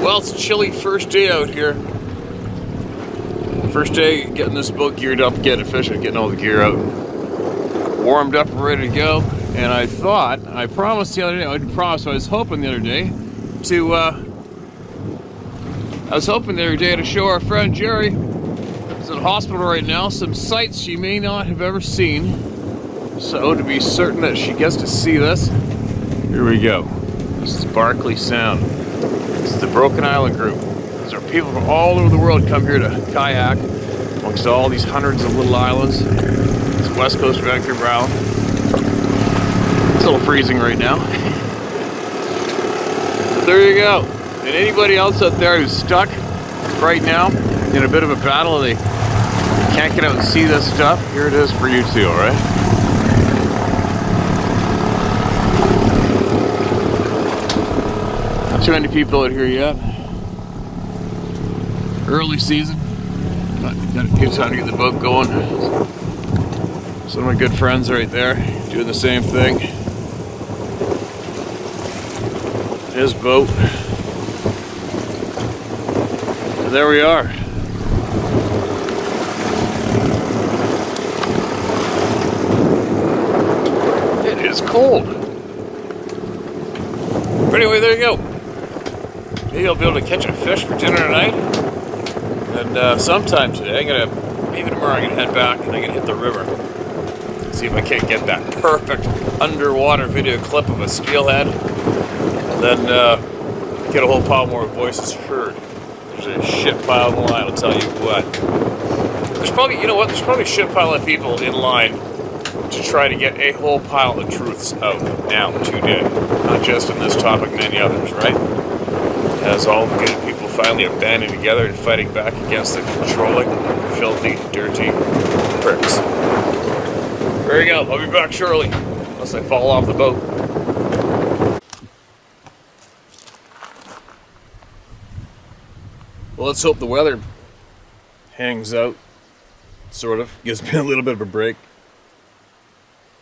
Well, it's a chilly first day out here. First day getting this boat geared up, getting fishing, getting all the gear out, warmed up and ready to go. And I promised the other day, I was hoping the other day to show our friend Jerry, who's in the hospital right now, some sights she may not have ever seen. So to be certain that she gets to see this, here we go. This is Barkley Sound. This is the Broken Island group. These are people from all over the world come here to kayak amongst all these hundreds of little islands. It's west coast of Vancouver Island. It's a little freezing right now. But there you go. And anybody else out there who's stuck right now in a bit of a battle, they can't get out and see this stuff, here it is for you too, alright? Not too many people out here yet. Early season. Got a good time to get the boat going. Some of my good friends right there doing the same thing. His boat. And there we are. It is cold. But anyway, there you go. Maybe I'll be able to catch a fish for dinner tonight. And sometime today, maybe tomorrow I'm gonna head back and I'm gonna hit the river. See if I can't get that perfect underwater video clip of a steelhead. And then get a whole pile more voices heard. There's a shit pile in line, I'll tell you what. There's probably, there's probably a shit pile of people in line to try to get a whole pile of truths out now, today. Not just on this topic, many others, right? As all the good people finally are banding together and fighting back against the controlling, filthy, dirty pricks. There you go, I'll be back shortly, unless I fall off the boat. Well, let's hope the weather hangs out, sort of. Gives me a little bit of a break.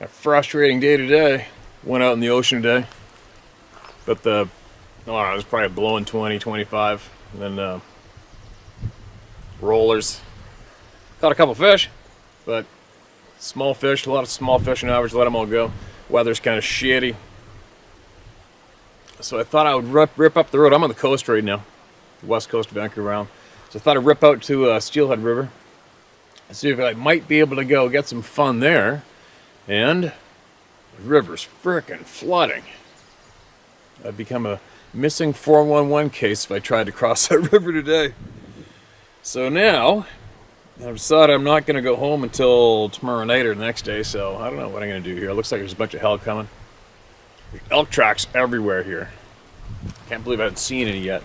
A frustrating day today. Went out in the ocean today. But it was probably blowing 20, 25. And then rollers. Caught a couple fish, but small fish, a lot of small fish on average, let them all go. Weather's kind of shitty. So I thought I would rip up the road. I'm on the coast right now. West coast of Vancouver Island. So I thought I'd rip out to Steelhead River and see if I might be able to go get some fun there. And the river's frickin' flooding. I'd become a missing 411 case if I tried to cross that river today. So now, I've decided I'm not going to go home until tomorrow night or the next day, so I don't know what I'm going to do here. It looks like there's a bunch of hell coming. Elk tracks everywhere here. Can't believe I haven't seen any yet.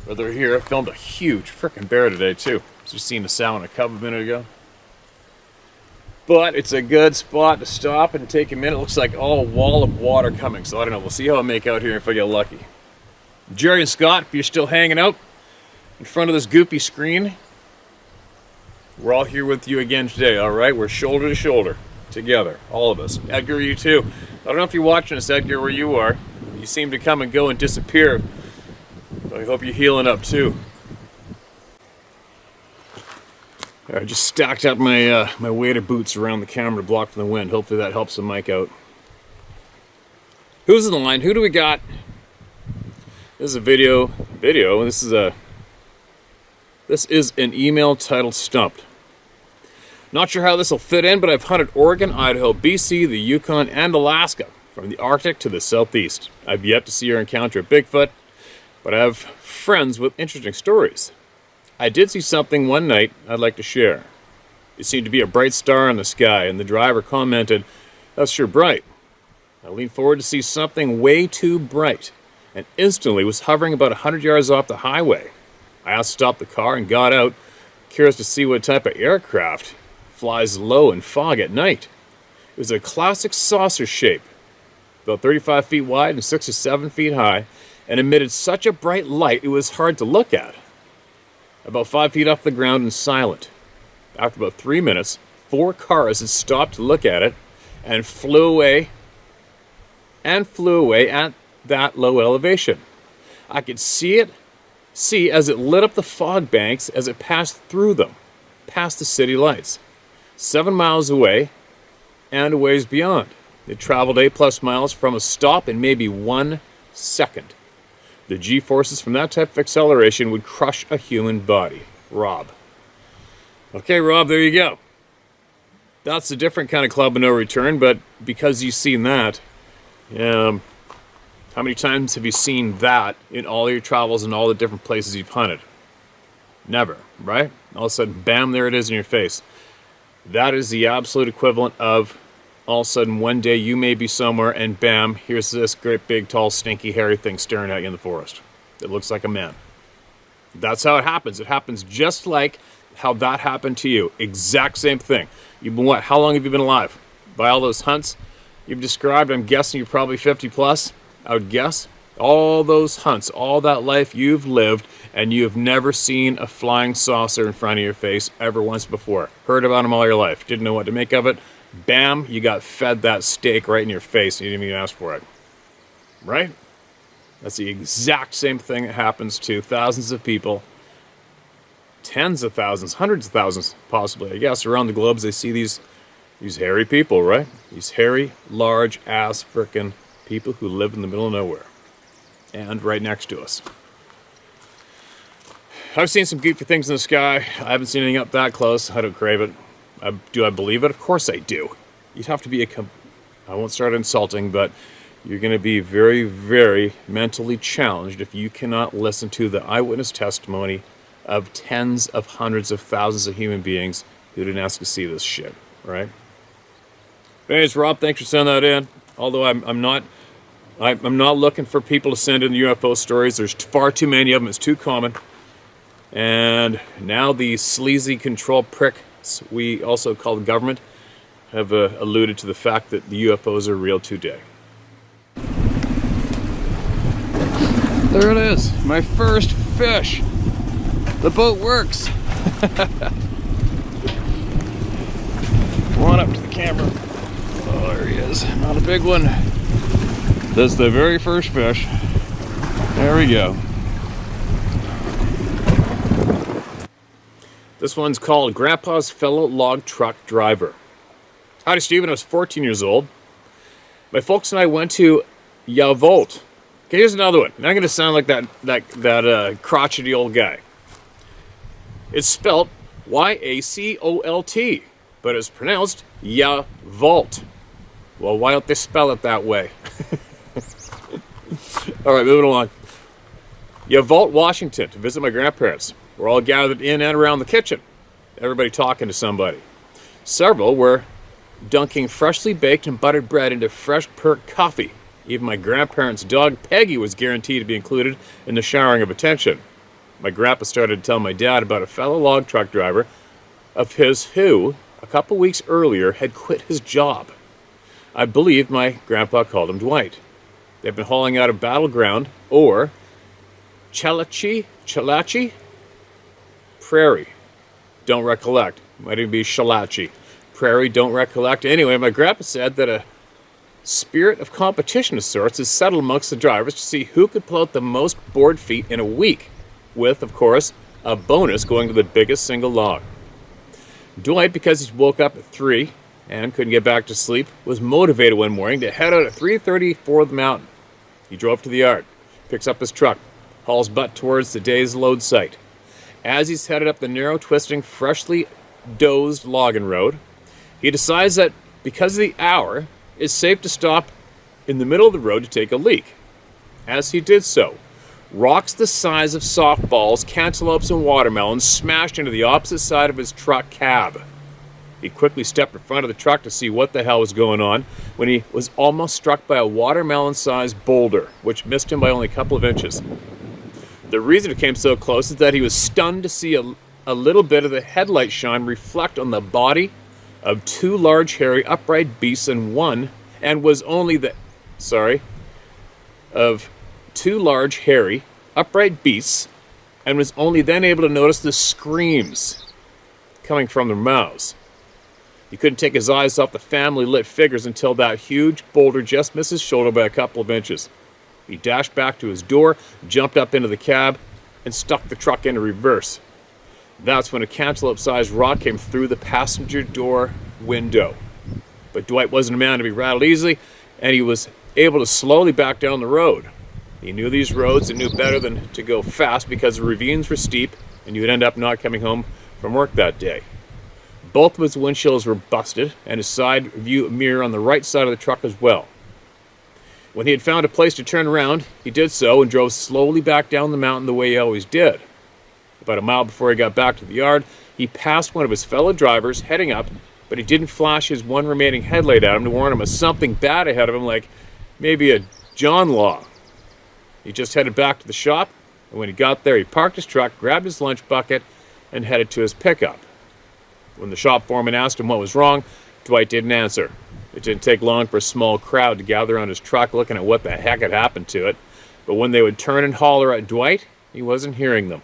But they're here. I filmed a huge frickin' bear today too. Just seen a sow and a cub a minute ago. But it's a good spot to stop and take a minute. It looks like all a wall of water coming. So I don't know. We'll see how I make out here if I get lucky. Jerry and Scott, if you're still hanging out in front of this goopy screen, we're all here with you again today, all right? We're shoulder to shoulder together, all of us. Edgar, you too. I don't know if you're watching us, Edgar, where you are. You seem to come and go and disappear. I hope you're healing up too. I just stacked up my my waded boots around the camera to block from the wind. Hopefully that helps the mic out. Who's in the line? Who do we got? This is a video. This is an email titled Stumped. Not sure how this will fit in, but I've hunted Oregon, Idaho, BC, the Yukon, and Alaska, from the Arctic to the southeast. I've yet to see or encounter a Bigfoot, but I have friends with interesting stories. I did see something one night I'd like to share. It seemed to be a bright star in the sky, and the driver commented, "That's sure bright." I leaned forward to see something way too bright, and instantly was hovering about 100 yards off the highway. I asked to stop the car and got out, curious to see what type of aircraft flies low in fog at night. It was a classic saucer shape, about 35 feet wide and 6 to 7 feet high, and emitted such a bright light it was hard to look at. About 5 feet off the ground and silent. After about 3 minutes, 4 cars had stopped to look at it and flew away at that low elevation. I could see as it lit up the fog banks as it passed through them, past the city lights. 7 miles away and a ways beyond. It traveled 8+ miles from a stop in maybe 1 second. The G-forces from that type of acceleration would crush a human body. Rob. Okay, Rob, there you go. That's a different kind of club of no return, but because you've seen that, how many times have you seen that in all your travels and all the different places you've hunted? Never, right? All of a sudden, bam, there it is in your face. That is the absolute equivalent of all of a sudden one day you may be somewhere and bam, here's this great big tall stinky hairy thing staring at you in the forest. It looks like a man. That's how it happens. It happens just like how that happened to you. Exact same thing. You've been what? How long have you been alive? By all those hunts you've described, I'm guessing you're probably 50 plus. I would guess. All those hunts, all that life you've lived, and you have never seen a flying saucer in front of your face ever once before. Heard about them all your life. Didn't know what to make of it. Bam, you got fed that steak right in your face and you didn't even ask for it. Right? That's the exact same thing that happens to thousands of people. Tens of thousands, hundreds of thousands, possibly, I guess, around the globe. They see these hairy people, right? These hairy, large-ass frickin' people who live in the middle of nowhere. And right next to us. I've seen some goofy things in the sky. I haven't seen anything up that close. I don't crave it. Do I believe it? Of course I do. You'd have to be I won't start insulting, but you're going to be very, very mentally challenged if you cannot listen to the eyewitness testimony of tens of hundreds of thousands of human beings who didn't ask to see this shit, right? But anyways, Rob, thanks for sending that in. Although I'm not looking for people to send in UFO stories. There's far too many of them. It's too common. And now the sleazy control pricks we also call the government have alluded to the fact that the UFOs are real today. There it is, my first fish. The boat works. Come on up to the camera. Oh, there he is. Not a big one. That's the very first fish. There we go. This one's called Grandpa's Fellow Log Truck Driver. Howdy, Stephen. I was 14 years old. My folks and I went to Yavolt. Okay, here's another one. Now I'm going to sound like that crotchety old guy. It's spelled Y-A-C-O-L-T, but it's pronounced Yavolt. Well, why don't they spell it that way? All right, moving along. Yavolt, Washington, to visit my grandparents. We're all gathered in and around the kitchen, everybody talking to somebody. Several were dunking freshly baked and buttered bread into fresh perked coffee. Even my grandparents' dog, Peggy, was guaranteed to be included in the showering of attention. My grandpa started to tell my dad about a fellow log truck driver of his who, a couple weeks earlier, had quit his job. I believe my grandpa called him Dwight. They've been hauling out of Battleground, or Chalachi? Prairie. Don't recollect. Might even be Shalachi. Prairie, don't recollect. Anyway, my grandpa said that a spirit of competition of sorts is settled amongst the drivers to see who could pull out the most board feet in a week, with, of course, a bonus going to the biggest single log. Dwight, because he woke up at 3 and couldn't get back to sleep, was motivated one morning to head out at 3:30 for the mountain. He drove to the yard, picks up his truck, hauls butt towards the day's load site. As he's headed up the narrow, twisting, freshly dozed logging road, he decides that because of the hour, it's safe to stop in the middle of the road to take a leak. As he did so, rocks the size of softballs, cantaloupes, and watermelons smashed into the opposite side of his truck cab. He quickly stepped in front of the truck to see what the hell was going on when he was almost struck by a watermelon-sized boulder, which missed him by only a couple of inches. The reason it came so close is that he was stunned to see a little bit of the headlight shine reflect on the body of two large, hairy, upright beasts of two large, hairy, upright beasts, and was only then able to notice the screams coming from their mouths. He couldn't take his eyes off the family lit figures until that huge boulder just missed his shoulder by a couple of inches. He dashed back to his door, jumped up into the cab, and stuck the truck into reverse. That's when a cantaloupe-sized rock came through the passenger door window. But Dwight wasn't a man to be rattled easily, and he was able to slowly back down the road. He knew these roads and knew better than to go fast because the ravines were steep and you would end up not coming home from work that day. Both of his windshields were busted and his side view mirror on the right side of the truck as well. When he had found a place to turn around, he did so and drove slowly back down the mountain the way he always did. About a mile before he got back to the yard, he passed one of his fellow drivers heading up, but he didn't flash his one remaining headlight at him to warn him of something bad ahead of him, like maybe a John Law. He just headed back to the shop, and when he got there, he parked his truck, grabbed his lunch bucket, and headed to his pickup. When the shop foreman asked him what was wrong, Dwight didn't answer. It didn't take long for a small crowd to gather around his truck looking at what the heck had happened to it, but when they would turn and holler at Dwight, he wasn't hearing them.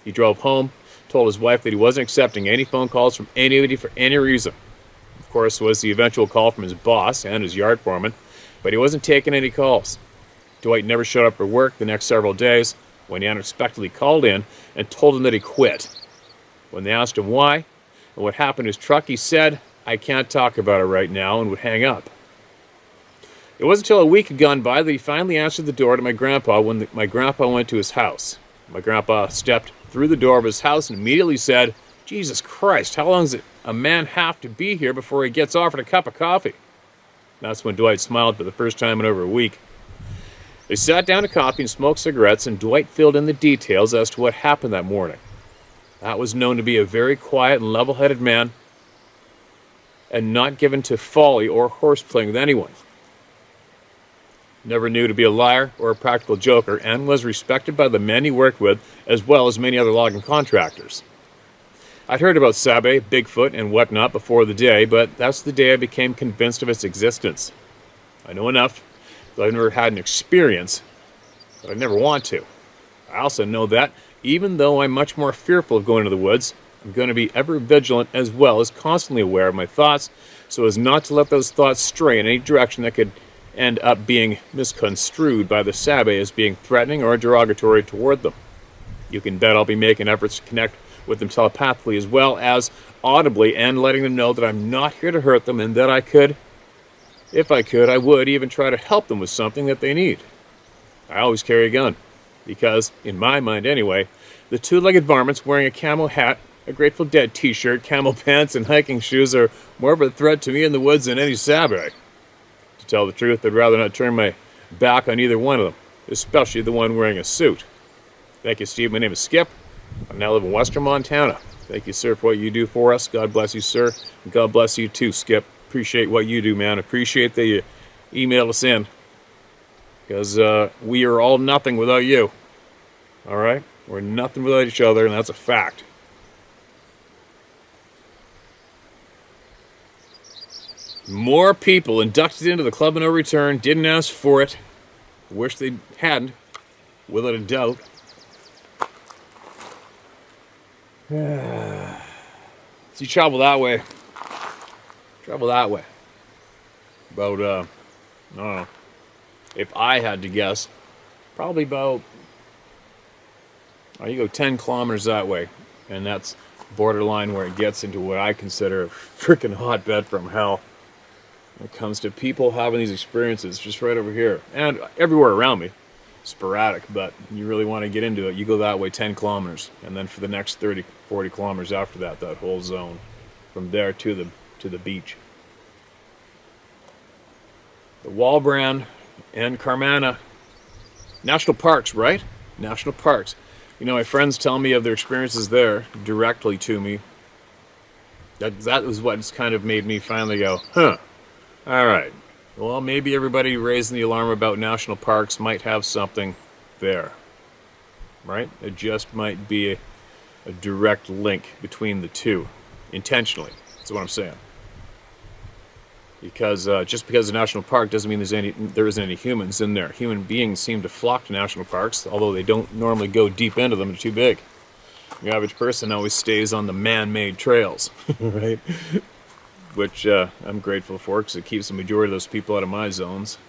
He drove home, told his wife that he wasn't accepting any phone calls from anybody for any reason. Of course, it was the eventual call from his boss and his yard foreman, but he wasn't taking any calls. Dwight never showed up for work the next several days when he unexpectedly called in and told him that he quit. When they asked him why and what happened to his truck, he said, "I can't talk about it right now," and would hang up. It wasn't until a week had gone by that he finally answered the door to my grandpa when my grandpa went to his house. My grandpa stepped through the door of his house and immediately said, "Jesus Christ, how long does a man have to be here before he gets offered a cup of coffee?" That's when Dwight smiled for the first time in over a week. They sat down to coffee and smoked cigarettes, and Dwight filled in the details as to what happened that morning. That was known to be a very quiet and level-headed man, and not given to folly or horseplaying with anyone. Never knew to be a liar or a practical joker, and was respected by the men he worked with, as well as many other logging contractors. I'd heard about Sabe, Bigfoot, and whatnot before the day, but that's the day I became convinced of its existence. I know enough, though I've never had an experience, but I never want to. I also know that, even though I'm much more fearful of going to the woods, I'm going to be ever vigilant as well as constantly aware of my thoughts, so as not to let those thoughts stray in any direction that could end up being misconstrued by the Sabe as being threatening or derogatory toward them. You can bet I'll be making efforts to connect with them telepathically as well as audibly, and letting them know that I'm not here to hurt them, and that if I could, I would even try to help them with something that they need. I always carry a gun, because, in my mind anyway, the two-legged varmints wearing a camo hat, a Grateful Dead t-shirt, camo pants, and hiking shoes are more of a threat to me in the woods than any Sabe. To tell the truth, I'd rather not turn my back on either one of them, especially the one wearing a suit. Thank you, Steve. My name is Skip. I now live in western Montana. Thank you, sir, for what you do for us. God bless you, sir. And God bless you too, Skip. Appreciate what you do, man. Appreciate that you emailed us in, because we are all nothing without you. All right? We're nothing without each other, and that's a fact. More people inducted into the Club of No Return. Didn't ask for it. Wish they hadn't, without a doubt. So you travel that way. About, I don't know. If I had to guess, probably about, you go 10 kilometers that way. And that's borderline where it gets into what I consider a freaking hotbed from hell. When it comes to people having these experiences just right over here. And everywhere around me. Sporadic, but you really want to get into it, you go that way 10 kilometers. And then for the next 30, 40 kilometers after that whole zone. From there to the beach. The Walbrand and Carmana. National parks, right? National parks. You know, my friends tell me of their experiences there directly to me. That was what's kind of made me finally go, huh. Alright. Well, maybe everybody raising the alarm about national parks might have something there. Right? It just might be a direct link between the two. Intentionally. That's what I'm saying. Because just because a national park doesn't mean there isn't any humans in there. Human beings seem to flock to national parks, although they don't normally go deep into them. They're too big. The average person always stays on the man-made trails, right? Which I'm grateful for, because it keeps the majority of those people out of my zones.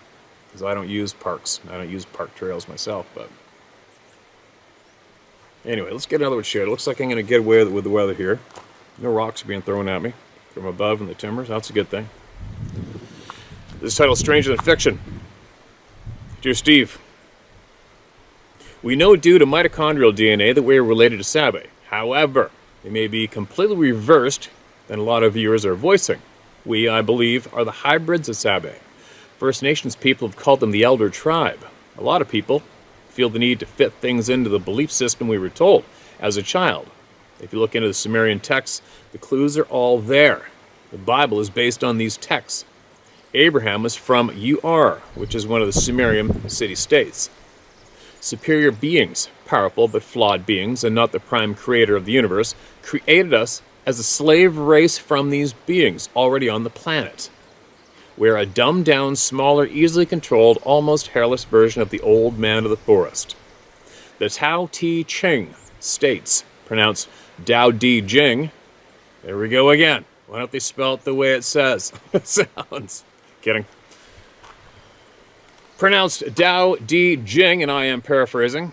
because I don't use parks. I don't use park trails myself, but anyway, let's get another one shared. It looks like I'm going to get away with the weather here. No rocks are being thrown at me from above in the timbers. That's a good thing. This is titled Stranger Than Fiction. Dear Steve, we know due to mitochondrial DNA that we are related to Sabe. However, it may be completely reversed than a lot of viewers are voicing. We, I believe, are the hybrids of Sabe. First Nations people have called them the Elder Tribe. A lot of people feel the need to fit things into the belief system we were told as a child. If you look into the Sumerian texts, the clues are all there. The Bible is based on these texts. Abraham was from Ur, which is one of the Sumerian city-states. Superior beings, powerful but flawed beings, and not the prime creator of the universe, created us as a slave race from these beings already on the planet. We're a dumbed-down, smaller, easily controlled, almost hairless version of the old man of the forest. The Tao Te Ching states, pronounced Dao Di Jing. There we go again. Why don't they spell it the way it says? It sounds. Kidding. Pronounced Dao Di Jing, and I am paraphrasing.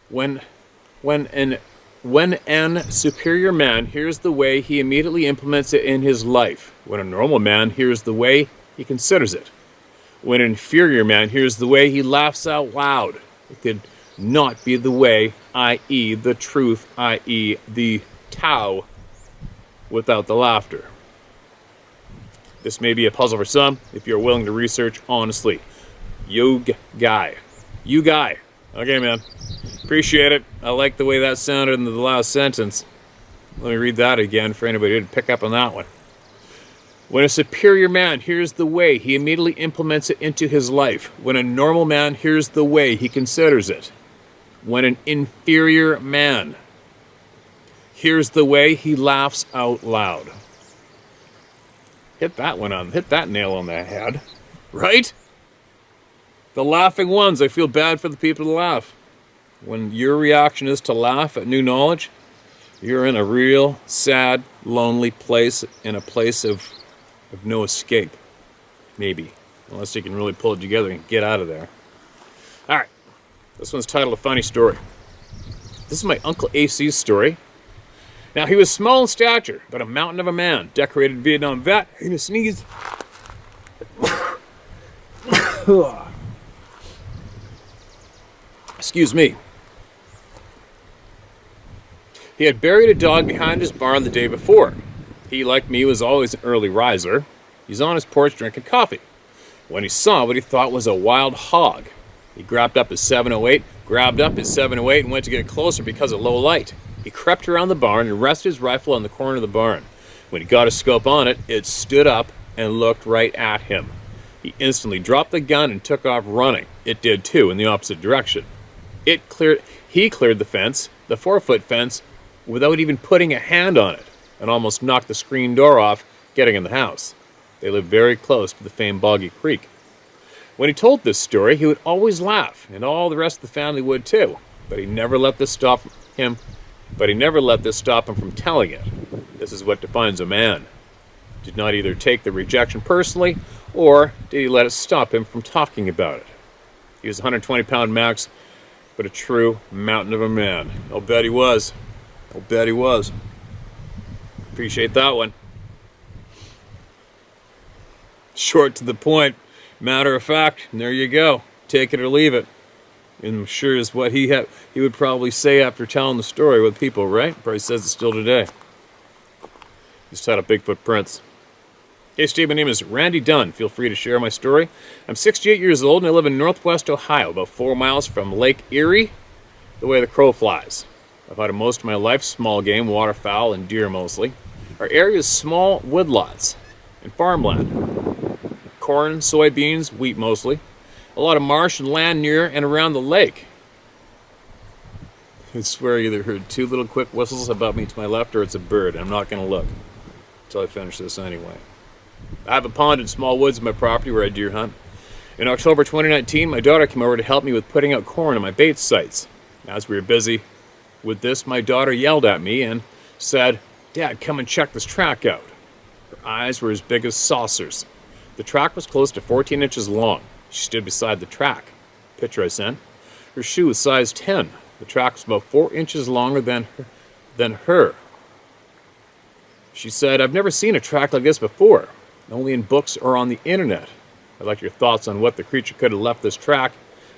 When an superior man hears the way, he immediately implements it in his life. When a normal man hears the way, he considers it. When an inferior man hears the way, he laughs out loud. It could not be the way, i.e. the truth, i.e. the Tao, without the laughter. This may be a puzzle for some, if you're willing to research honestly. You guy. Okay, man. Appreciate it. I like the way that sounded in the last sentence. Let me read that again for anybody who didn't pick up on that one. When a superior man hears the way, he immediately implements it into his life. When a normal man hears the way, he considers it. When an inferior man hears the way, he laughs out loud. Hit that nail on the head. Right? The laughing ones, I feel bad for the people to laugh. When your reaction is to laugh at new knowledge, you're in a real, sad, lonely place, in a place of no escape. Maybe. Unless you can really pull it together and get out of there. Alright. This one's titled A Funny Story. This is my Uncle AC's story. Now, he was small in stature, but a mountain of a man, decorated Vietnam vet, and a sneeze. Excuse me. He had buried a dog behind his barn the day before. He, like me, was always an early riser. He's on his porch drinking coffee when he saw what he thought was a wild hog. He grabbed up his 708, and went to get closer because of low light. He crept around the barn and rested his rifle on the corner of the barn. When he got a scope on it, it stood up and looked right at him. He instantly dropped the gun and took off running. It did too, in the opposite direction. He cleared the fence, the 4-foot fence, without even putting a hand on it, and almost knocked the screen door off, getting in the house. They lived very close to the famed Boggy Creek. When he told this story, he would always laugh, and all the rest of the family would too. But he never let this stop him from telling it. This is what defines a man. Did not either take the rejection personally, or did he let it stop him from talking about it. He was a 120-pound max, but a true mountain of a man. I'll bet he was. Appreciate that one. Short to the point, matter of fact, and there you go. Take it or leave it. And I'm sure is what he would probably say after telling the story with people, right? Probably says it still today. Just had a Bigfoot prints. Hey Steve, my name is Randy Dunn. Feel free to share my story. I'm 68 years old and I live in Northwest Ohio, about 4 miles from Lake Erie, the way the crow flies. I've hunted most of my life, small game, waterfowl, and deer mostly. Our area is small woodlots and farmland. Corn, soybeans, wheat mostly. A lot of marsh and land near and around the lake. I swear I either heard 2 little quick whistles about me to my left or it's a bird. I'm not going to look until I finish this anyway. I have a pond and small woods in my property where I deer hunt. In October 2019, my daughter came over to help me with putting out corn on my bait sites. As we were busy with this, my daughter yelled at me and said, "Dad, come and check this track out." Her eyes were as big as saucers. The track was close to 14 inches long. She stood beside the track. Picture I sent. Her shoe was size 10. The track was about 4 inches longer than her. She said, "I've never seen a track like this before, only in books or on the internet. I'd like your thoughts on what the creature could have left this track.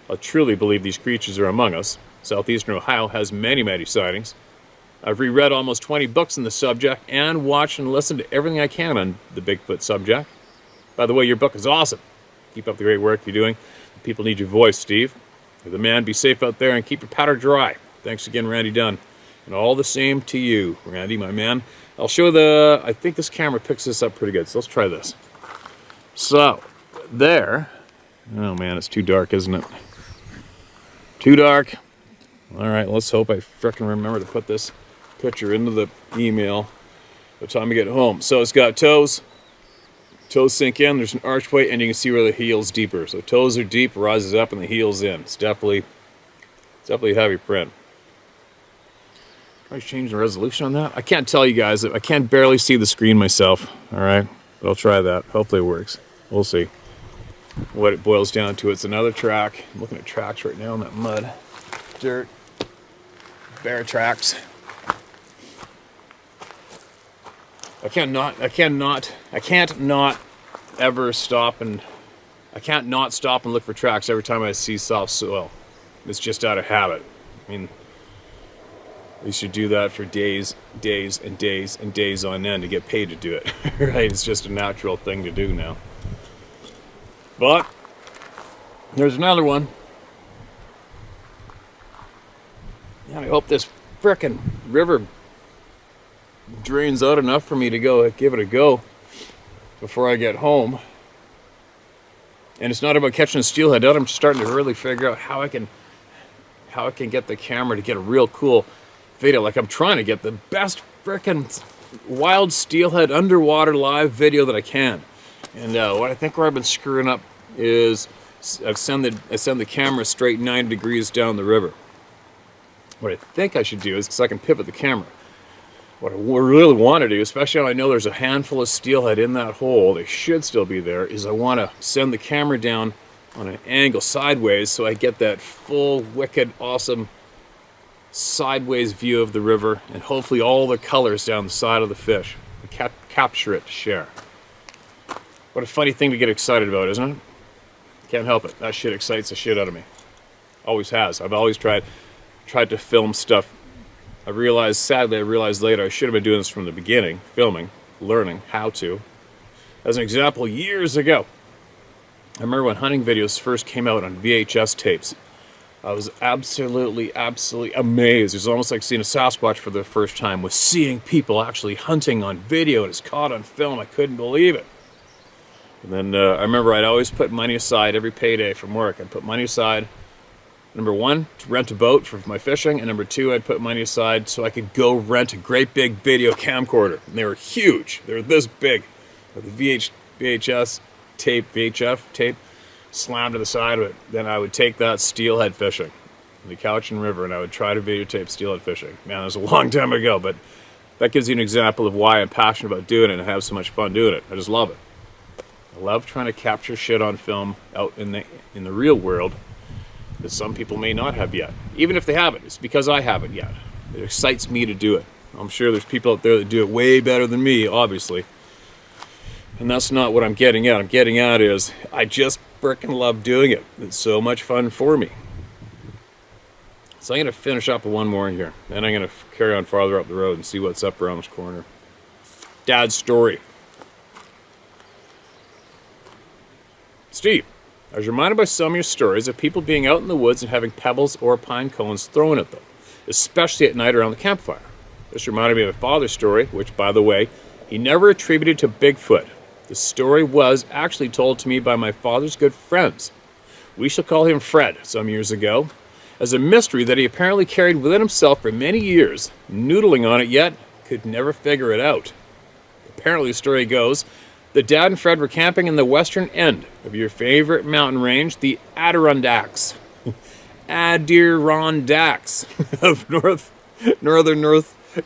I truly believe these creatures are among us. Southeastern Ohio has many, many sightings. I've reread almost 20 books on the subject and watched and listened to everything I can on the Bigfoot subject. By the way, your book is awesome. Keep up the great work you're doing. People need your voice, Steve. You're the man. Be safe out there and keep your powder dry. Thanks again, Randy Dunn. And all the same to you, Randy, my man." I'll show I think this camera picks this up pretty good, so let's try this. So, there. Oh man, it's too dark, isn't it? Too dark. All right, let's hope I frickin' remember to put this picture into the email by the time I get home. So it's got toes. Toes sink in, there's an archway, and you can see where the heel's deeper. So toes are deep, rises up, and the heel's in. It's definitely heavy print. Try to change the resolution on that. I can't tell you guys, I can't barely see the screen myself, all right? But I'll try that. Hopefully it works. We'll see what it boils down to. It's another track. I'm looking at tracks right now in that mud, dirt, bear tracks. I can't not stop and look for tracks every time I see soft soil. It's just out of habit. I mean, we should do that for days and days and days on end to get paid to do it, right? It's just a natural thing to do now. But there's another one. And I hope this frickin' river drains out enough for me to go give it a go before I get home. And it's not about catching a steelhead out. I'm starting to really figure out how I can get the camera to get a real cool video. Like, I'm trying to get the best frickin' wild steelhead underwater live video that I can. And what I think where I've been screwing up is I send the camera straight 90 degrees down the river. What I think I should do is, because I can pivot the camera, what I really want to do, especially when I know there's a handful of steelhead in that hole, they should still be there, is I want to send the camera down on an angle sideways so I get that full, wicked, awesome sideways view of the river, and hopefully all the colors down the side of the fish. And capture it to share. What a funny thing to get excited about, isn't it? Can't help it. That shit excites the shit out of me. Always has. I've always tried to film stuff. Sadly I realized later I should have been doing this from the beginning, filming, learning how to. As an example, years ago, I remember when hunting videos first came out on VHS tapes. I was absolutely amazed. It was almost like seeing a Sasquatch for the first time, was seeing people actually hunting on video, and it's caught on film. I couldn't believe it. And then I remember I'd always put money aside every payday from work. I'd put money aside, number one, to rent a boat for my fishing, and number two, I'd put money aside so I could go rent a great big video camcorder. And they were huge. They were this big. With the VHF tape slammed to the side of it. Then I would take that steelhead fishing in the Cowichan River, and I would try to videotape steelhead fishing. Man, it was a long time ago, but that gives you an example of why I'm passionate about doing it and have so much fun doing it. I just love it. I love trying to capture shit on film out in the real world that some people may not have yet. Even if they haven't, it's because I haven't yet. It excites me to do it. I'm sure there's people out there that do it way better than me, obviously. And that's not what I'm getting at. I'm getting at is I just frickin' love doing it. It's so much fun for me. So I'm going to finish up with one more here. Then I'm going to carry on farther up the road and see what's up around this corner. Dad's story. Steve, I was reminded by some of your stories of people being out in the woods and having pebbles or pine cones thrown at them, especially at night around the campfire. This reminded me of a father's story, which, by the way, he never attributed to Bigfoot. The story was actually told to me by my father's good friends. We shall call him Fred, some years ago, as a mystery that he apparently carried within himself for many years, noodling on it yet could never figure it out. Apparently, the story goes that Dad and Fred were camping in the western end of your favorite mountain range, the Adirondacks. Adirondacks of northern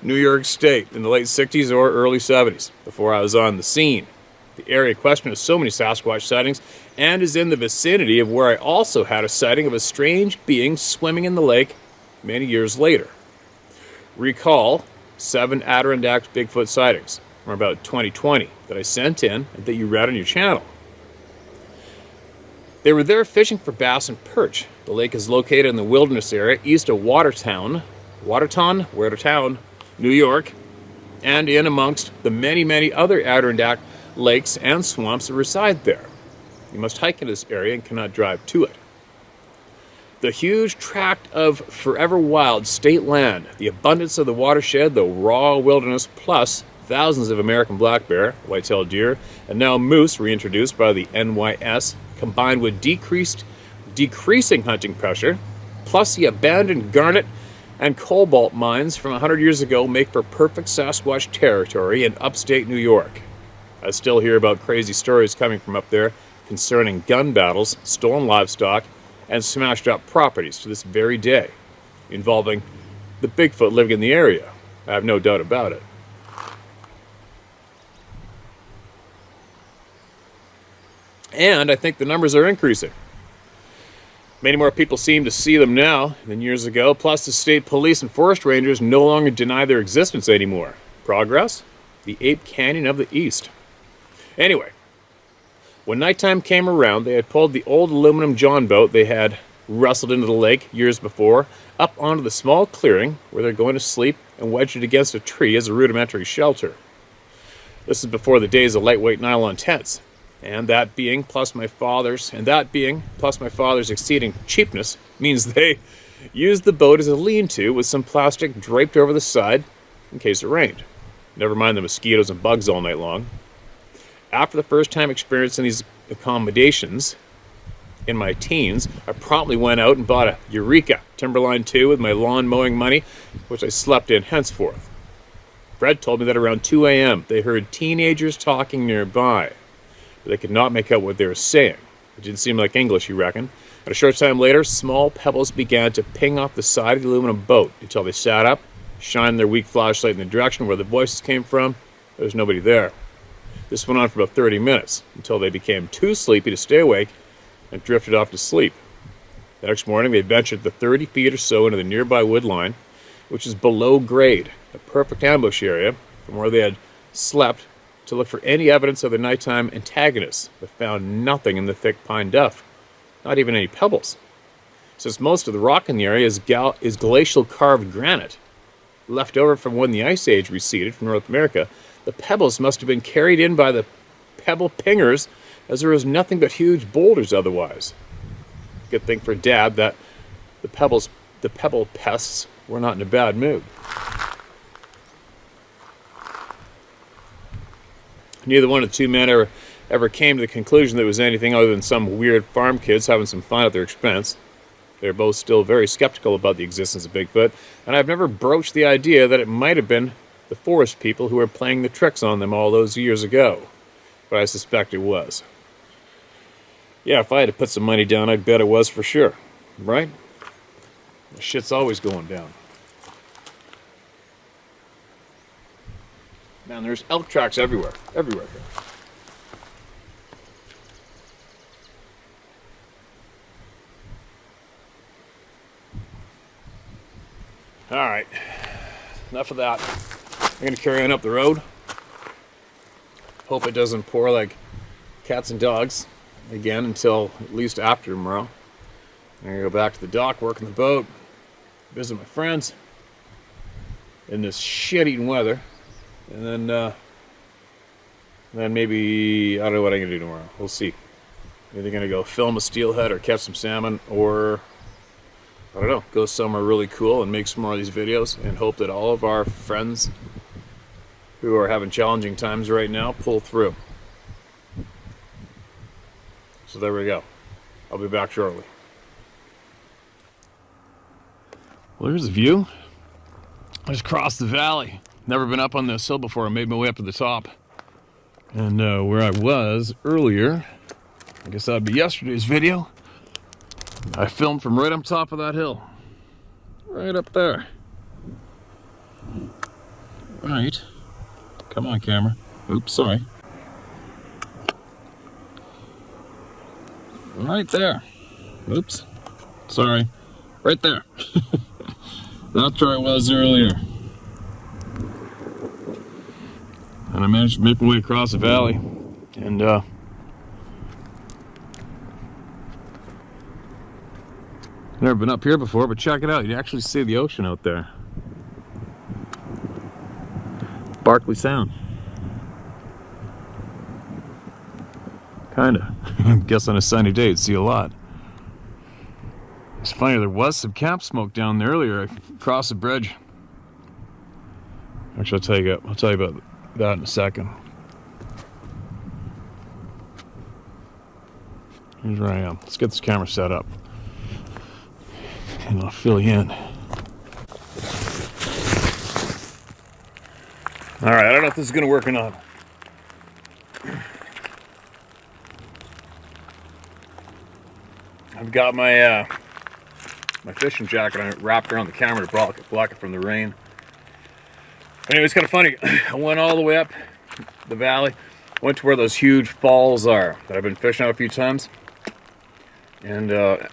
New York State in the late 60s or early 70s, before I was on the scene. The area in question has so many Sasquatch sightings and is in the vicinity of where I also had a sighting of a strange being swimming in the lake many years later. Recall 7 Adirondack Bigfoot sightings from about 2020 that I sent in and that you read on your channel. They were there fishing for bass and perch. The lake is located in the wilderness area east of Watertown, New York, and in amongst the many other Adirondack lakes and swamps that reside there. You must hike in this area and cannot drive to it. The huge tract of forever wild state land, the abundance of the watershed, the raw wilderness, plus thousands of American black bear, white-tailed deer, and now moose reintroduced by the NYS, combined with decreasing hunting pressure, plus the abandoned garnet and cobalt mines from 100 years ago make for perfect Sasquatch territory in upstate New York. I still hear about crazy stories coming from up there concerning gun battles, stolen livestock, and smashed up properties to this very day, involving the Bigfoot living in the area. I have no doubt about it. And I think the numbers are increasing. Many more people seem to see them now than years ago, plus the state police and forest rangers no longer deny their existence anymore. Progress? The Ape Canyon of the East. Anyway, when nighttime came around, they had pulled the old aluminum John boat they had wrestled into the lake years before up onto the small clearing where they're going to sleep and wedged it against a tree as a rudimentary shelter. This is before the days of lightweight nylon tents. And that being plus my father's exceeding cheapness means they used the boat as a lean-to with some plastic draped over the side in case it rained. Never mind the mosquitoes and bugs all night long. After the first time experiencing these accommodations in my teens, I promptly went out and bought a Eureka Timberline 2 with my lawn mowing money, which I slept in henceforth. Fred told me that around 2 a.m. they heard teenagers talking nearby. They could not make out what they were saying. It didn't seem like English, he reckoned. And a short time later, small pebbles began to ping off the side of the aluminum boat until they sat up, shined their weak flashlight in the direction where the voices came from. There was nobody there. This went on for about 30 minutes until they became too sleepy to stay awake and drifted off to sleep. The next morning, they ventured the 30 feet or so into the nearby wood line, which is below grade, a perfect ambush area from where they had slept, to look for any evidence of the nighttime antagonists, but found nothing in the thick pine duff, not even any pebbles. Since most of the rock in the area is glacial carved granite, left over from when the Ice Age receded from North America, the pebbles must have been carried in by the pebble pingers, as there was nothing but huge boulders otherwise. Good thing for Dad that the pebble pests were not in a bad mood. Neither one of the two men ever came to the conclusion that it was anything other than some weird farm kids having some fun at their expense. They're both still very skeptical about the existence of Bigfoot, and I've never broached the idea that it might have been the forest people who were playing the tricks on them all those years ago. But I suspect it was. Yeah, if I had to put some money down, I'd bet it was for sure. Right? The shit's always going down. Man, there's elk tracks everywhere. Everywhere. Alright. Enough of that. I'm going to carry on up the road. Hope it doesn't pour like cats and dogs again until at least after tomorrow. I'm going to go back to the dock, work on the boat, visit my friends in this shit-eating weather. And then maybe, I don't know what I'm going to do tomorrow. We'll see. Either going to go film a steelhead or catch some salmon, or, I don't know, go somewhere really cool and make some more of these videos and hope that all of our friends who are having challenging times right now pull through. So there we go. I'll be back shortly. Well, there's the view. I just crossed the valley. Never been up on this hill before. I made my way up to the top. And where I was earlier, I guess that would be yesterday's video, I filmed from right up top of that hill. Right up there. Right. Come on, camera. Oops, sorry. Right there. Oops. Sorry. Right there. That's where I was earlier. And I managed to make my way across the valley. And never been up here before, but check it out. You can actually see the ocean out there. Barkley Sound. Kinda. I guess on a sunny day you'd see a lot. It's funny, there was some camp smoke down there earlier across the bridge. Actually, I'll tell you about that in a second. Here's where I am. Let's get this camera set up. And I'll fill you in. Alright, I don't know if this is going to work or not. I've got my my fishing jacket on it wrapped around the camera to block it from the rain. Anyway, it's kind of funny. I went all the way up the valley, went to where those huge falls are that I've been fishing out a few times. And I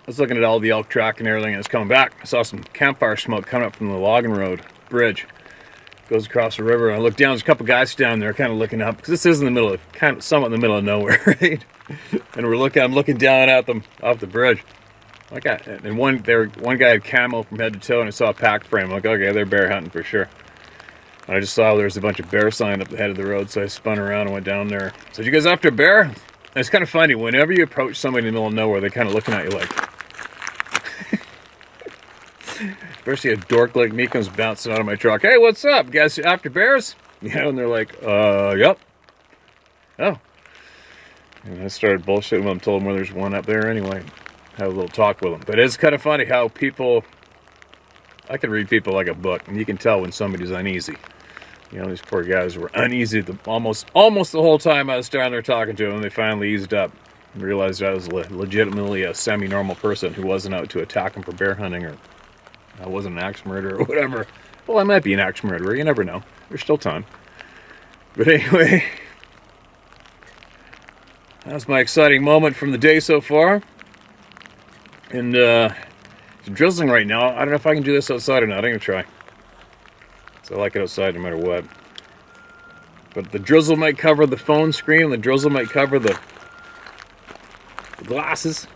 was looking at all the elk track and everything, and I was coming back. I saw some campfire smoke coming up from the logging road bridge. Goes across the river, and I look down, there's a couple guys down there kind of looking up, because this is in the middle of, kind of somewhat in the middle of nowhere, right? And I'm looking down at them off the bridge. And one guy had camo from head to toe, and I saw a pack frame. I'm like, okay, they're bear hunting for sure. And I just saw there was a bunch of bear sign up the head of the road, so I spun around and went down there. So, you guys after a bear? And it's kind of funny, whenever you approach somebody in the middle of nowhere, they're kind of looking at you like... Especially a dork like me comes bouncing out of my truck. Hey, what's up? You guys after bears? You know, and they're like, yep. Oh. And I started bullshitting with them, told them where there's one up there anyway. Have a little talk with them. But it's kind of funny how people... I can read people like a book, and you can tell when somebody's uneasy. You know, these poor guys were uneasy almost the whole time I was down there talking to them. They finally eased up and realized I was legitimately a semi-normal person who wasn't out to attack them for bear hunting, or I wasn't an axe murderer or whatever. Well, I might be an axe murderer. You never know. There's still time. But anyway, that's my exciting moment from the day so far. And it's drizzling right now. I don't know if I can do this outside or not. I'm going to try. So I like it outside no matter what. But the drizzle might cover the phone screen, and the drizzle might cover the glasses.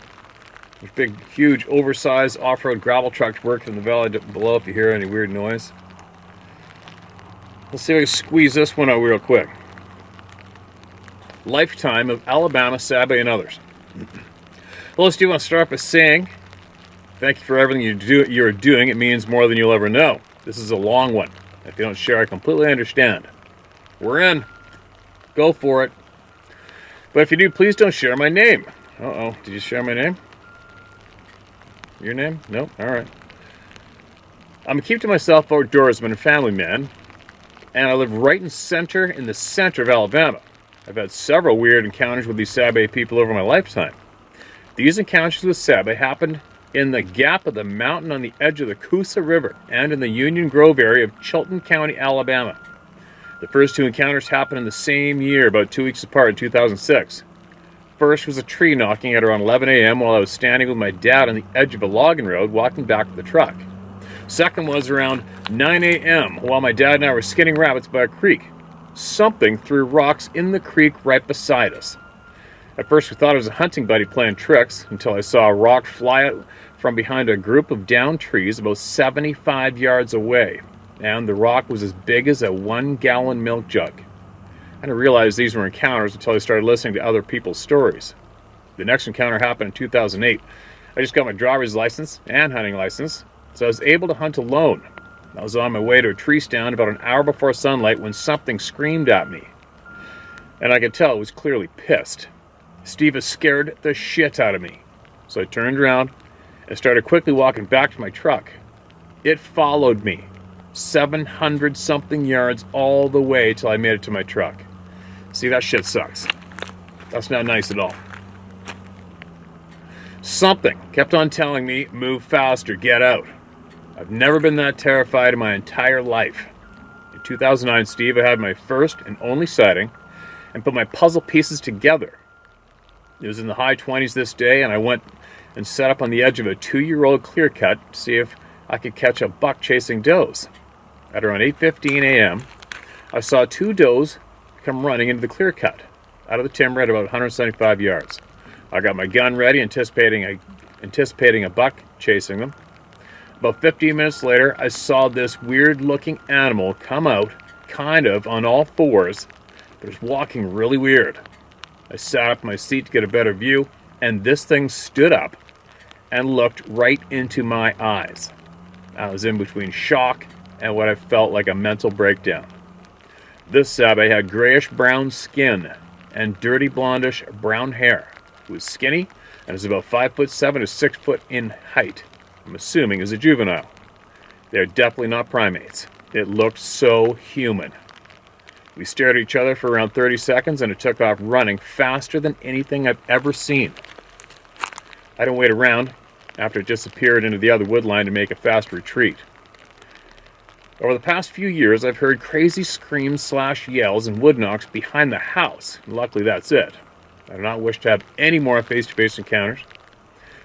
There's big, huge, oversized off-road gravel trucks working in the valley below if you hear any weird noise. Let's see if I can squeeze this one out real quick. Lifetime of Alabama, Sabe, and others. Well, let's do want to start by saying thank you for everything you're doing. It means more than you'll ever know. This is a long one. If you don't share, I completely understand. We're in. Go for it. But if you do, please don't share my name. Uh-oh. Did you share my name? Your name? No? Alright. I'm a keep to myself outdoorsman and family man, and I live right in the center of Alabama. I've had several weird encounters with these Sabe people over my lifetime. These encounters with Sabe happened in the gap of the mountain on the edge of the Coosa River and in the Union Grove area of Chilton County, Alabama. The first two encounters happened in the same year, about 2 weeks apart in 2006. First was a tree knocking at around 11 a.m. while I was standing with my dad on the edge of a logging road walking back with the truck. Second was around 9 a.m. while my dad and I were skinning rabbits by a creek. Something threw rocks in the creek right beside us. At first we thought it was a hunting buddy playing tricks until I saw a rock fly out from behind a group of downed trees about 75 yards away, and the rock was as big as a 1-gallon milk jug. I didn't realize these were encounters until I started listening to other people's stories. The next encounter happened in 2008. I just got my driver's license and hunting license, so I was able to hunt alone. I was on my way to a tree stand about an hour before sunlight when something screamed at me, and I could tell it was clearly pissed. Steve has scared the shit out of me. So I turned around and started quickly walking back to my truck. It followed me 700-something yards all the way till I made it to my truck. See, that shit sucks. That's not nice at all. Something kept on telling me, move faster, get out. I've never been that terrified in my entire life. In 2009, Steve, I had my first and only sighting and put my puzzle pieces together. It was in the high 20s this day, and I went and set up on the edge of a 2-year-old clear cut to see if I could catch a buck chasing does. At around 8:15 a.m., I saw 2 does come running into the clear cut out of the timber at about 175 yards. I got my gun ready, anticipating a buck chasing them. About 15 minutes later, I saw this weird-looking animal come out, kind of on all fours, but it was walking really weird. I sat up in my seat to get a better view, and this thing stood up and looked right into my eyes. I was in between shock and what I felt like a mental breakdown. This Sabe had grayish-brown skin and dirty blondish brown hair. It was skinny and was about 5'7" to 6 foot in height. I'm assuming is a juvenile. They're definitely not primates. It looked so human. We stared at each other for around 30 seconds, and it took off running faster than anything I've ever seen. I didn't wait around after it disappeared into the other woodline to make a fast retreat. Over the past few years, I've heard crazy screams/yells and wood knocks behind the house. And luckily, that's it. I do not wish to have any more face-to-face encounters.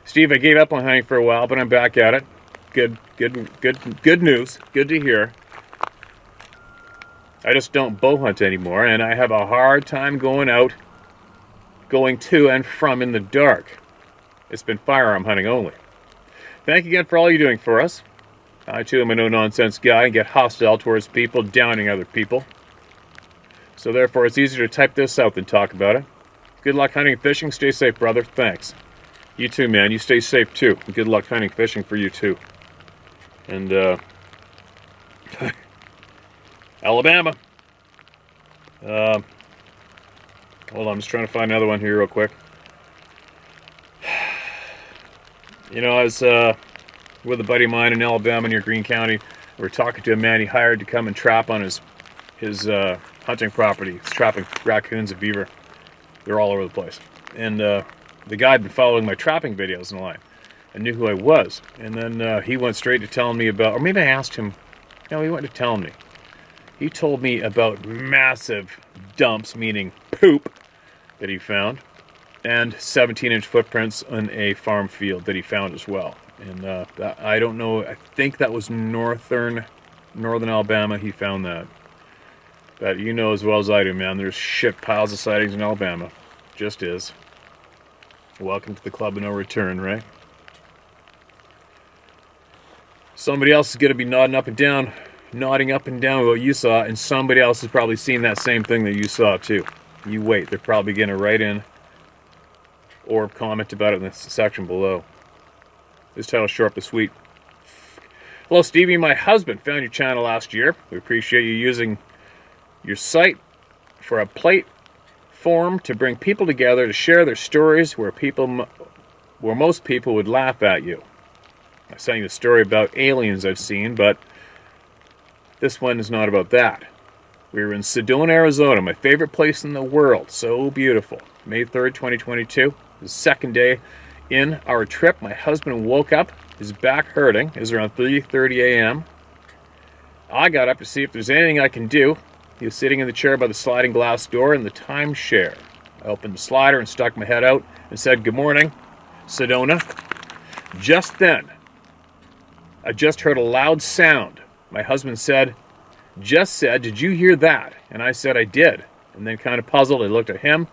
Steve, I gave up on hunting for a while, but I'm back at it. Good news. Good to hear. I just don't bow hunt anymore, and I have a hard time going to and from in the dark. It's been firearm hunting only. Thank you again for all you're doing for us. I, too, am a no-nonsense guy and get hostile towards people, downing other people. So therefore, it's easier to type this out than talk about it. Good luck hunting and fishing. Stay safe, brother. Thanks. You too, man. You stay safe, too. And good luck hunting and fishing for you, too. And, Alabama. Hold on, I'm just trying to find another one here real quick. You know, I was with a buddy of mine in Alabama near Greene County. We were talking to a man he hired to come and trap on his hunting property. He's trapping raccoons and beaver. They're all over the place. And the guy had been following my trapping videos online and knew who I was. And then he went straight to telling me about, or maybe I asked him. No, he went to tell me. He told me about massive dumps, meaning poop, that he found, and 17-inch footprints on a farm field that he found as well. And I don't know, I think that was northern Alabama he found that. But you know as well as I do, man, there's shit piles of sightings in Alabama. Just is. Welcome to the club of no return, right? Somebody else is going to be nodding up and down with what you saw, and somebody else has probably seen that same thing that you saw too. You wait, they're probably going to write in or comment about it in the section below. This title's short but sweet. Hello, Stevie. My husband found your channel last year. We appreciate you using your site for a platform to bring people together to share their stories where most people would laugh at you. I sent you a story about aliens I've seen, but this one is not about that. We were in Sedona, Arizona, my favorite place in the world. So beautiful. May 3rd, 2022. The second day in our trip, my husband woke up, his back hurting. It was around 3:30 a.m. I got up to see if there's anything I can do. He was sitting in the chair by the sliding glass door in the timeshare. I opened the slider and stuck my head out and said, "Good morning, Sedona." Just then, I just heard a loud sound. My husband said, "Did you hear that?" And I said, "I did." And then kind of puzzled, I looked at him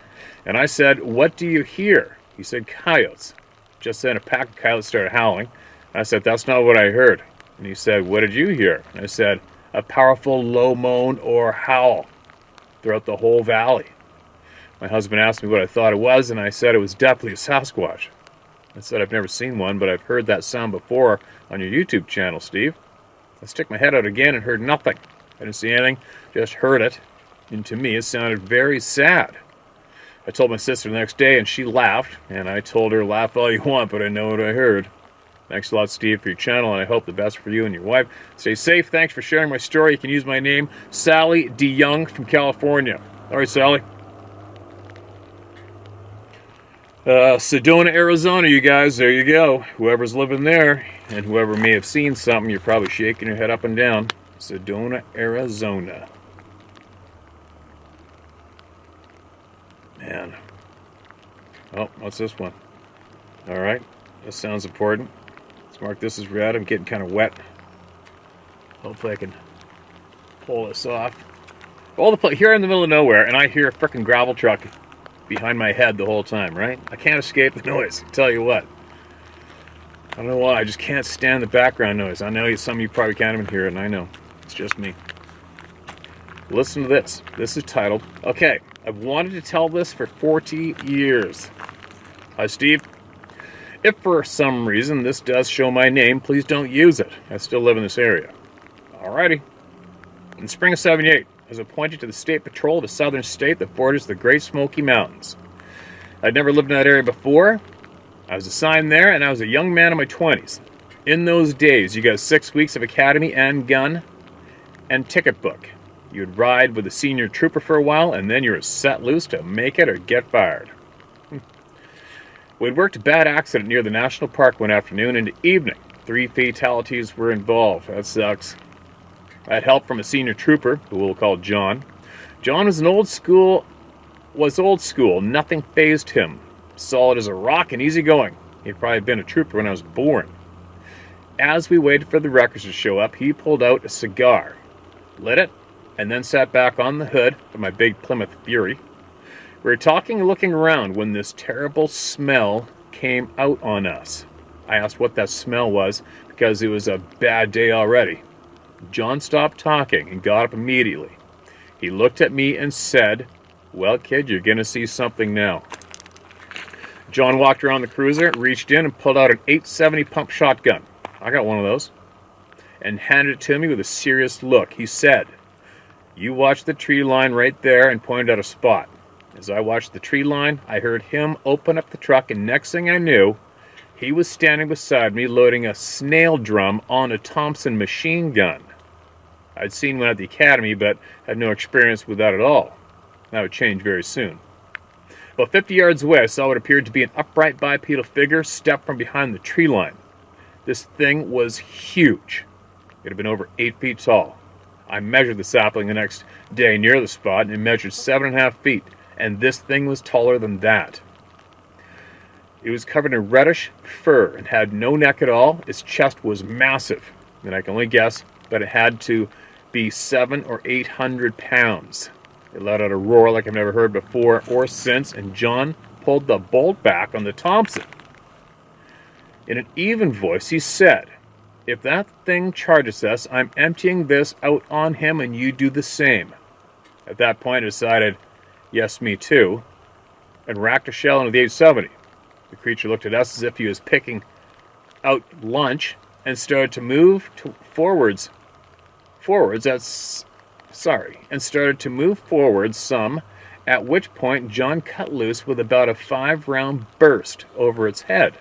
and I said, "What do you hear?" He said, "Coyotes." Just then a pack of coyotes started howling. I said, "That's not what I heard." And he said, "What did you hear?" And I said, "A powerful low moan or howl throughout the whole valley." My husband asked me what I thought it was, and I said it was definitely a Sasquatch. I said, "I've never seen one, but I've heard that sound before on your YouTube channel, Steve." I stuck my head out again and heard nothing. I didn't see anything, just heard it. And to me, it sounded very sad. I told my sister the next day, and she laughed. And I told her, "Laugh all you want, but I know what I heard." Thanks a lot, Steve, for your channel, and I hope the best for you and your wife. Stay safe. Thanks for sharing my story. You can use my name, Sally DeYoung from California. All right, Sally. Sedona, Arizona, you guys. There you go. Whoever's living there, and whoever may have seen something, you're probably shaking your head up and down. Sedona, Arizona. Man. Oh, what's this one? All right, this sounds important. Let's mark this as red. I'm getting kind of wet. Hopefully I can pull this off. All the here in the middle of nowhere, and I hear a frickin' gravel truck behind my head the whole time, right? I can't escape the noise, I tell you what. I don't know why, I just can't stand the background noise. I know some of you probably can't even hear it, and I know. It's just me. Listen to this. This is titled, okay, I've wanted to tell this for 40 years. Hi, Steve. If for some reason this does show my name, please don't use it. I still live in this area. Alrighty. In spring of 78, I was appointed to the State Patrol of a southern state that borders the Great Smoky Mountains. I'd never lived in that area before. I was assigned there, and I was a young man in my 20s. In those days, you got 6 weeks of academy and gun and ticket book. You'd ride with a senior trooper for a while, and then you were set loose to make it or get fired. We'd worked a bad accident near the national park one afternoon into evening. 3 fatalities were involved. That sucks. I had help from a senior trooper, who we'll call John. John was old school. Nothing fazed him. Solid as a rock and easygoing. He'd probably been a trooper when I was born. As we waited for the wreckers to show up, he pulled out a cigar, lit it, and then sat back on the hood of my big Plymouth Fury. We were talking and looking around when this terrible smell came out on us. I asked what that smell was because it was a bad day already. John stopped talking and got up immediately. He looked at me and said, "Well, kid, you're going to see something now." John walked around the cruiser, reached in and pulled out an 870 pump shotgun. I got one of those. And handed it to me with a serious look. He said, "You watch the tree line right there," and pointed out a spot. As I watched the tree line, I heard him open up the truck, and next thing I knew, he was standing beside me loading a snail drum on a Thompson machine gun. I'd seen one at the academy, but had no experience with that at all. That would change very soon. About 50 yards away, I saw what appeared to be an upright bipedal figure step from behind the tree line. This thing was huge. It had been over 8 feet tall. I measured the sapling the next day near the spot, and it measured 7.5 feet, and this thing was taller than that. It was covered in reddish fur and had no neck at all. Its chest was massive, and I can only guess, but it had to be 700 or 800 pounds. It let out a roar like I've never heard before or since, and John pulled the bolt back on the Thompson. In an even voice, he said, "If that thing charges us, I'm emptying this out on him, and you do the same." At that point, I decided, yes, me too, and racked a shell into the 870. The creature looked at us as if he was picking out lunch and started to move forwards some, at which point John cut loose with about a 5-round burst over its head.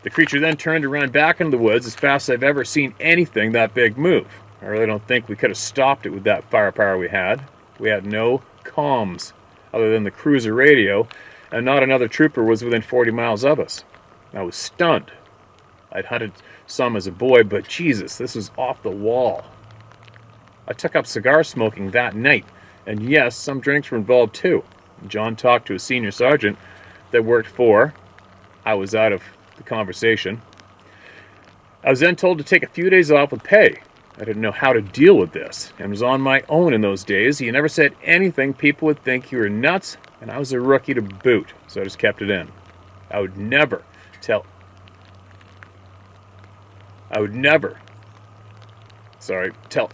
The creature then turned and ran back into the woods as fast as I've ever seen anything that big move. I really don't think we could have stopped it with that firepower we had. We had no comms other than the cruiser radio, and not another trooper was within 40 miles of us. I was stunned. I'd hunted some as a boy, but Jesus, this was off the wall. I took up cigar smoking that night, and yes, some drinks were involved too. John talked to a senior sergeant that worked for. I was out of the conversation. I was then told to take a few days off with pay. I didn't know how to deal with this, and was on my own in those days. He never said anything people would think you were nuts, and I was a rookie to boot, so I just kept it in. I would never tell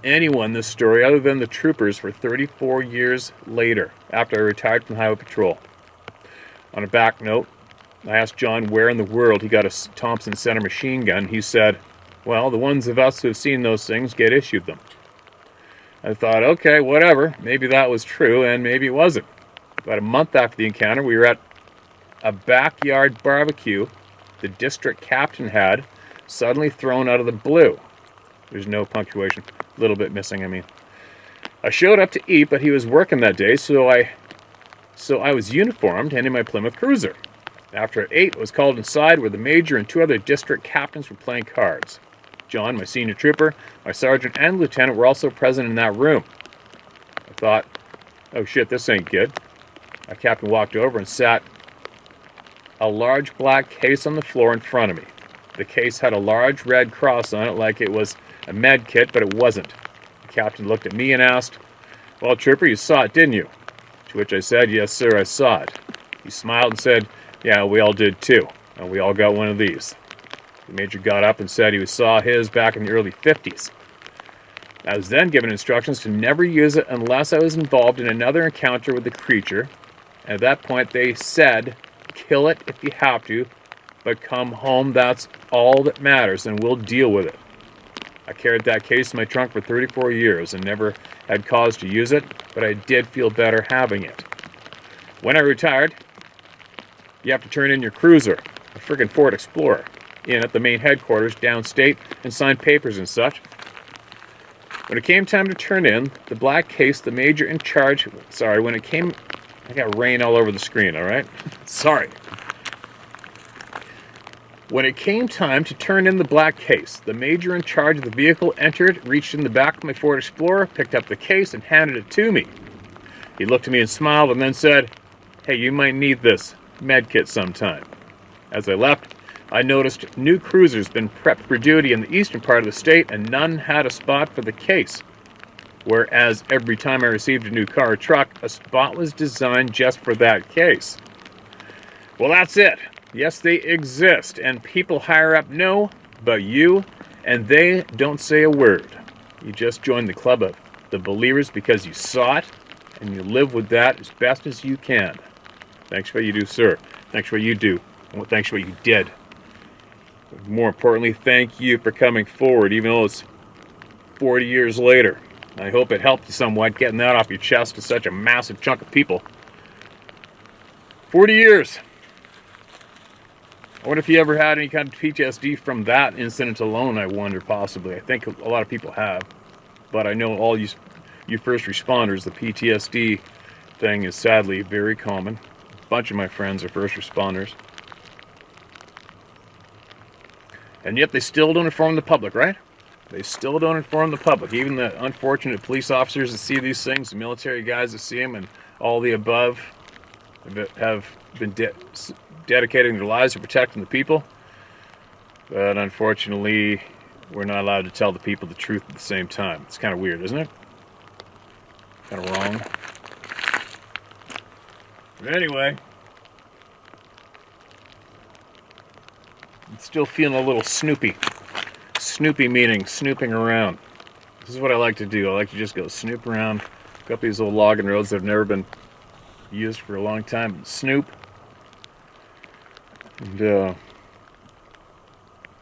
anyone this story other than the troopers for 34 years later, after I retired from Highway Patrol. On a back note, I asked John where in the world he got a Thompson Center machine gun. He said, "Well, the ones of us who have seen those things get issued them." I thought, okay, whatever. Maybe that was true, and maybe it wasn't. About a month after the encounter, we were at a backyard barbecue the district captain had suddenly thrown out of the blue. There's no punctuation. A little bit missing, I mean. I showed up to eat, but he was working that day, so I was uniformed and in my Plymouth Cruiser. After I ate, I was called inside where the major and 2 other district captains were playing cards. John, my senior trooper, my sergeant, and lieutenant were also present in that room. I thought, oh shit, this ain't good. Our captain walked over and sat a large black case on the floor in front of me. The case had a large red cross on it like it was a med kit, but it wasn't. The captain looked at me and asked, "Well, Trooper, you saw it, didn't you?" To which I said, "Yes, sir, I saw it." He smiled and said, "Yeah, we all did too, and we all got one of these." The major got up and said he saw his back in the early 50s. I was then given instructions to never use it unless I was involved in another encounter with the creature. At that point, they said, "Kill it if you have to, but come home, that's all that matters, and we'll deal with it." I carried that case in my trunk for 34 years and never had cause to use it, but I did feel better having it. When I retired, you have to turn in your cruiser, a friggin' Ford Explorer, in at the main headquarters downstate and sign papers and such. When it came time to turn in the black case, the major in charge, I got rain all over the screen, all right? Sorry. When it came time to turn in the black case, the major in charge of the vehicle entered, reached in the back of my Ford Explorer, picked up the case, and handed it to me. He looked at me and smiled and then said, "Hey, you might need this med kit sometime." As I left, I noticed new cruisers been prepped for duty in the eastern part of the state, and none had a spot for the case. Whereas every time I received a new car or truck, a spot was designed just for that case. Well, that's it. Yes, they exist, and people higher up know, but you and they don't say a word. You just join the club of the believers because you saw it, and you live with that as best as you can. Thanks for what you do, sir. Thanks for what you do. And thanks for what you did. More importantly, thank you for coming forward, even though it's 40 years later. I hope it helped you somewhat, getting that off your chest to such a massive chunk of people. 40 years. I wonder if you ever had any kind of PTSD from that incident alone, I wonder, possibly. I think a lot of people have. But I know all you first responders, the PTSD thing is sadly very common. A bunch of my friends are first responders. And yet they still don't inform the public, right? They still don't inform the public. Even the unfortunate police officers that see these things, the military guys that see them, and all the above have been dedicating their lives to protecting the people. But unfortunately, we're not allowed to tell the people the truth at the same time. It's kind of weird, isn't it? Kind of wrong. But anyway, I'm still feeling a little snoopy. Snoopy meaning snooping around. This is what I like to do. I like to just go snoop around, go up these old logging roads that have never been used for a long time. Snoop. And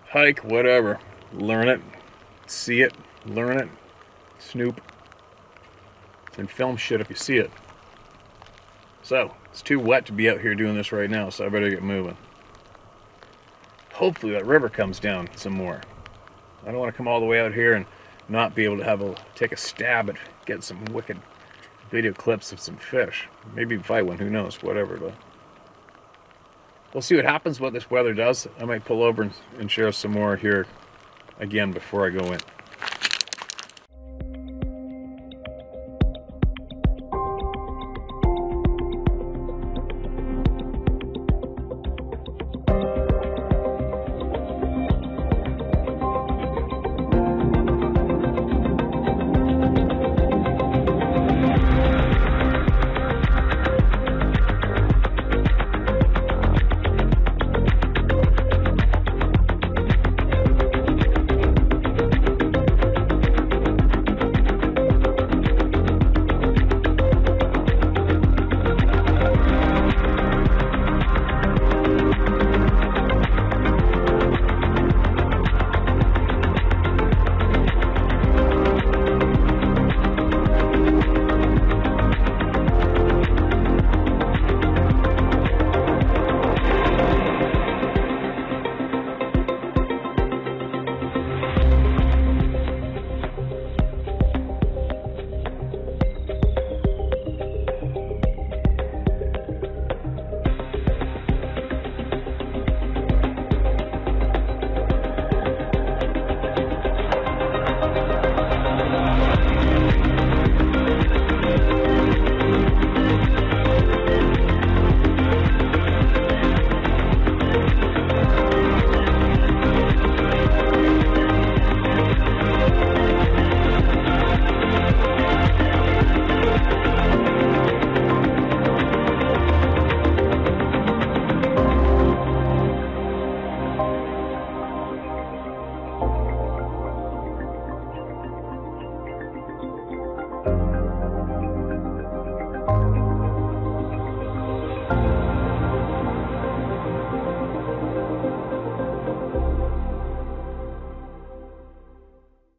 hike, whatever. Learn it. See it. Learn it. Snoop. And film shit if you see it. So, it's too wet to be out here doing this right now, so I better get moving. Hopefully that river comes down some more. I don't want to come all the way out here and not be able to take a stab at getting some wicked video clips of some fish. Maybe fight one, who knows, whatever. But we'll see what happens, what this weather does. I might pull over and share some more here again before I go in.